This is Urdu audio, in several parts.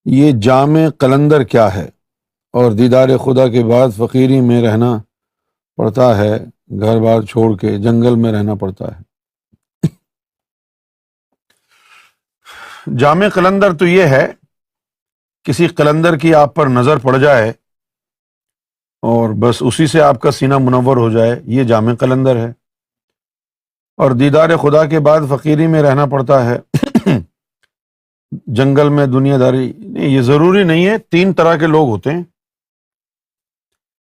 یہ جامع قلندر کیا ہے؟ اور دیدار خدا کے بعد فقیری میں رہنا پڑتا ہے، گھر بار چھوڑ کے جنگل میں رہنا پڑتا ہے۔ جامع قلندر تو یہ ہے، کسی قلندر کی آپ پر نظر پڑ جائے اور بس اسی سے آپ کا سینہ منور ہو جائے، یہ جامع قلندر ہے۔ اور دیدار خدا کے بعد فقیری میں رہنا پڑتا ہے، جنگل میں دنیا داری نہیں۔ یہ ضروری نہیں ہے، تین طرح کے لوگ ہوتے ہیں۔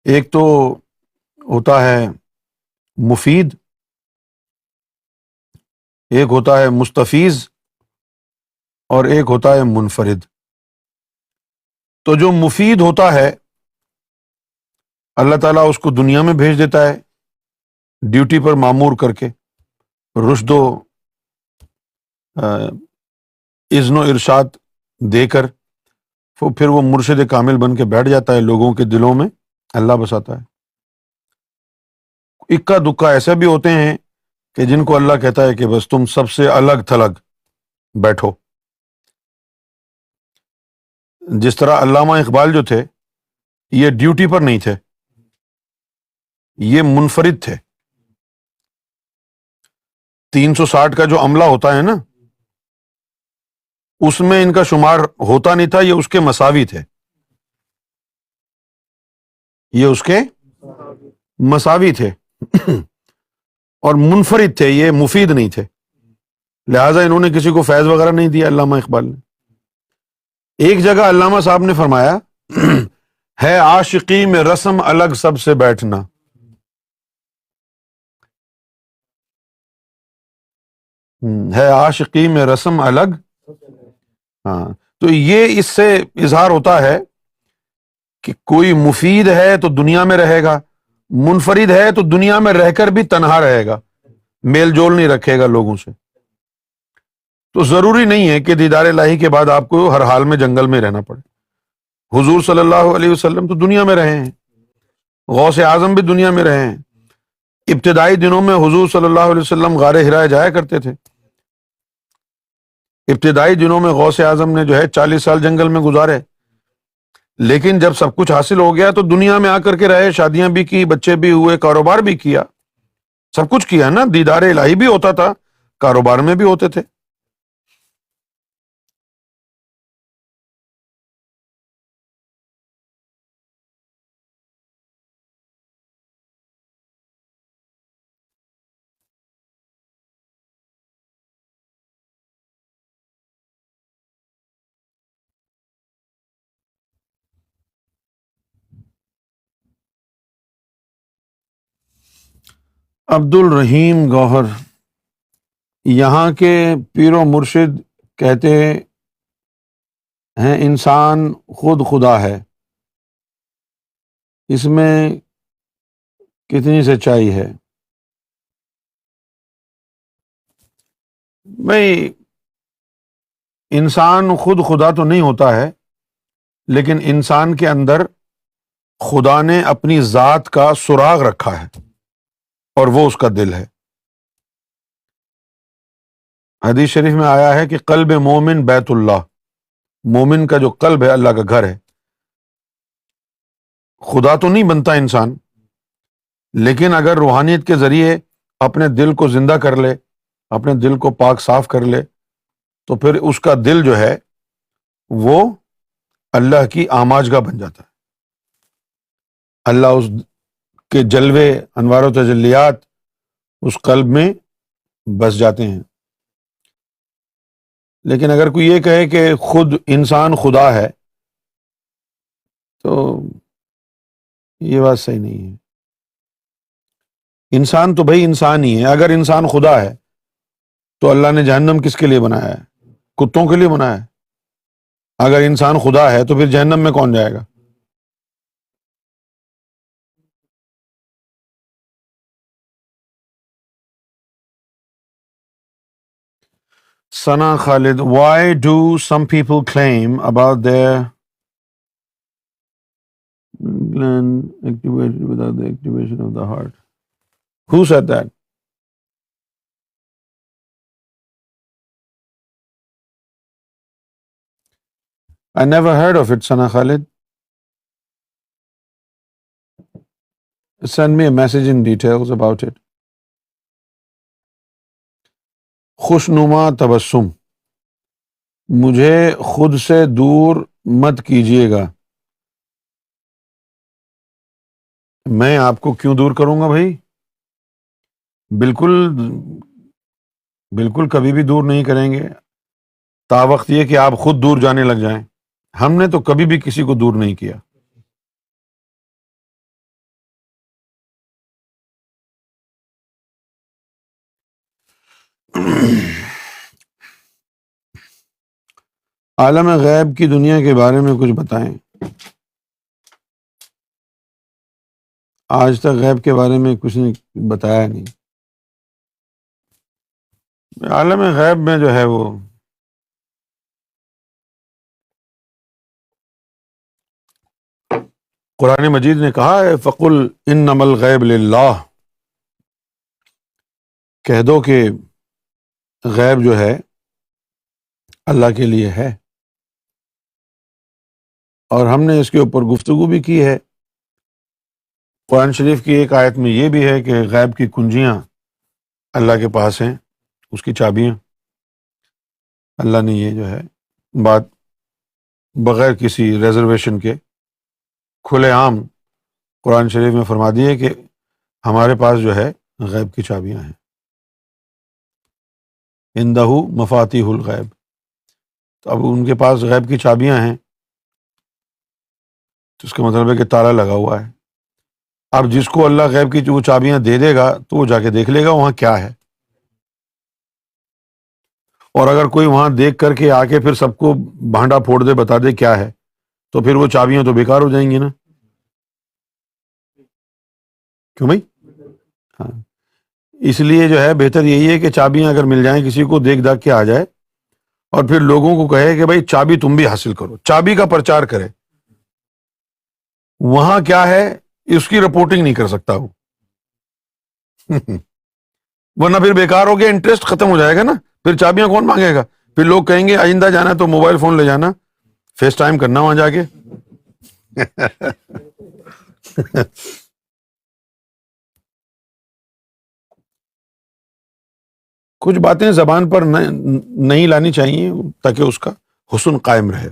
ایک تو ہوتا ہے مفید، ایک ہوتا ہے مستفیض، اور ایک ہوتا ہے منفرد۔ تو جو مفید ہوتا ہے اللہ تعالیٰ اس کو دنیا میں بھیج دیتا ہے ڈیوٹی پر مامور کر کے، رشد و اذن و ارشاد دے کر، پھر وہ مرشد کامل بن کے بیٹھ جاتا ہے، لوگوں کے دلوں میں اللہ بساتا ہے۔ اکا دکا ایسے بھی ہوتے ہیں کہ جن کو اللہ کہتا ہے کہ بس تم سب سے الگ تھلگ بیٹھو۔ جس طرح علامہ اقبال جو تھے، یہ ڈیوٹی پر نہیں تھے، یہ منفرد تھے۔ 360 کا جو عملہ ہوتا ہے نا، اس میں ان کا شمار ہوتا نہیں تھا، یہ اس کے مساوی تھے، یہ اس کے مساوی تھے اور منفرد تھے، یہ مفید نہیں تھے، لہٰذا انہوں نے کسی کو فیض وغیرہ نہیں دیا علامہ اقبال نے۔ ایک جگہ علامہ صاحب نے فرمایا ہے عاشقی میں رسم الگ سب سے بیٹھنا، ہے عاشقی میں رسم الگ۔ ہاں، تو یہ اس سے اظہار ہوتا ہے کہ کوئی مفید ہے تو دنیا میں رہے گا، منفرد ہے تو دنیا میں رہ کر بھی تنہا رہے گا، میل جول نہیں رکھے گا لوگوں سے۔ تو ضروری نہیں ہے کہ دیدار الہی کے بعد آپ کو ہر حال میں جنگل میں رہنا پڑے۔ حضور صلی اللہ علیہ وسلم تو دنیا میں رہے ہیں، غوث اعظم بھی دنیا میں رہے ہیں۔ ابتدائی دنوں میں حضور صلی اللہ علیہ وسلم غار حرا جایا کرتے تھے۔ ابتدائی دنوں میں غوث اعظم نے جو ہے 40 سال جنگل میں گزارے، لیکن جب سب کچھ حاصل ہو گیا تو دنیا میں آ کر کے رہے، شادیاں بھی کی، بچے بھی ہوئے، کاروبار بھی کیا، سب کچھ کیا نا۔ دیدار الہی بھی ہوتا تھا، کاروبار میں بھی ہوتے تھے۔ عبد الرحیم گوہر، یہاں کے پیر و مرشد کہتے ہیں انسان خود خدا ہے، اس میں کتنی سچائی ہے؟ بھائی، انسان خود خدا تو نہیں ہوتا ہے، لیکن انسان کے اندر خدا نے اپنی ذات کا سراغ رکھا ہے اور وہ اس کا دل ہے۔ حدیث شریف میں آیا ہے کہ قلب مومن بیت اللہ، مومن کا جو قلب ہے اللہ کا گھر ہے۔ خدا تو نہیں بنتا انسان، لیکن اگر روحانیت کے ذریعے اپنے دل کو زندہ کر لے، اپنے دل کو پاک صاف کر لے، تو پھر اس کا دل جو ہے وہ اللہ کی آماجگاہ بن جاتا ہے۔ اللہ اس کے جلوے، انوار و تجلیات اس قلب میں بس جاتے ہیں۔ لیکن اگر کوئی یہ کہے کہ خود انسان خدا ہے، تو یہ بات صحیح نہیں ہے۔ انسان تو بھائی انسان ہی ہے۔ اگر انسان خدا ہے تو اللہ نے جہنم کس کے لیے بنایا ہے؟ کتوں کے لیے بنایا ہے۔ اگر انسان خدا ہے تو پھر جہنم میں کون جائے گا؟ ثنا خالد، why do some people claim about their gland activated without the activation of the heart? Who said that? I never heard of it, Sana Khalid. Send me a message in details about it. خوشنما تبسم، مجھے خود سے دور مت کیجیے گا. میں آپ کو کیوں دور کروں گا بھائی؟ بالکل بالکل کبھی بھی دور نہیں کریں گے، تا وقت یہ کہ آپ خود دور جانے لگ جائیں. ہم نے تو کبھی بھی کسی کو دور نہیں کیا. عالم غیب کی دنیا کے بارے میں کچھ بتائیں. آج تک غیب کے بارے میں کچھ نہیں بتایا نہیں. عالم غیب میں جو ہے وہ قرآن مجید نے کہا ہے فقل انما الغیب للہ، کہہ دو کہ غیب جو ہے اللہ کے لیے ہے. اور ہم نے اس کے اوپر گفتگو بھی کی ہے. قرآن شریف کی ایک آیت میں یہ بھی ہے کہ غیب کی کنجیاں اللہ کے پاس ہیں، اس کی چابیاں. اللہ نے یہ جو ہے بات بغیر کسی ریزرویشن کے کھلے عام قرآن شریف میں فرما دی ہے کہ ہمارے پاس جو ہے غیب کی چابیاں ہیں. عندہ مفاتیح الغیب. تو اب ان کے پاس غیب کی چابیاں ہیں تو اس کا مطلب ہے کہ تالا لگا ہوا ہے. اب جس کو اللہ غیب کی وہ چابیاں دے دے گا تو وہ جا کے دیکھ لے گا وہاں کیا ہے. اور اگر کوئی وہاں دیکھ کر کے آ کے پھر سب کو بھانڈا پھوڑ دے بتا دے کیا ہے تو پھر وہ چابیاں تو بیکار ہو جائیں گی نا. کیوں بھائی؟ ہاں، اس لیے جو ہے بہتر یہی ہے کہ چابیاں اگر مل جائیں کسی کو دیکھ داکھ کے آ جائے اور پھر لوگوں کو کہے کہ بھائی چابی تم بھی حاصل کرو، چابی کا پرچار کرے. وہاں کیا ہے اس کی رپورٹنگ نہیں کر سکتا وہ ورنہ پھر بیکار ہو گیا، انٹرسٹ ختم ہو جائے گا نا. پھر چابیاں کون مانگے گا؟ پھر لوگ کہیں گے آئندہ جانا تو موبائل فون لے جانا، فیس ٹائم کرنا وہاں جا کے. کچھ باتیں زبان پر نہیں لانی چاہیے تاکہ اس کا حسن قائم رہے.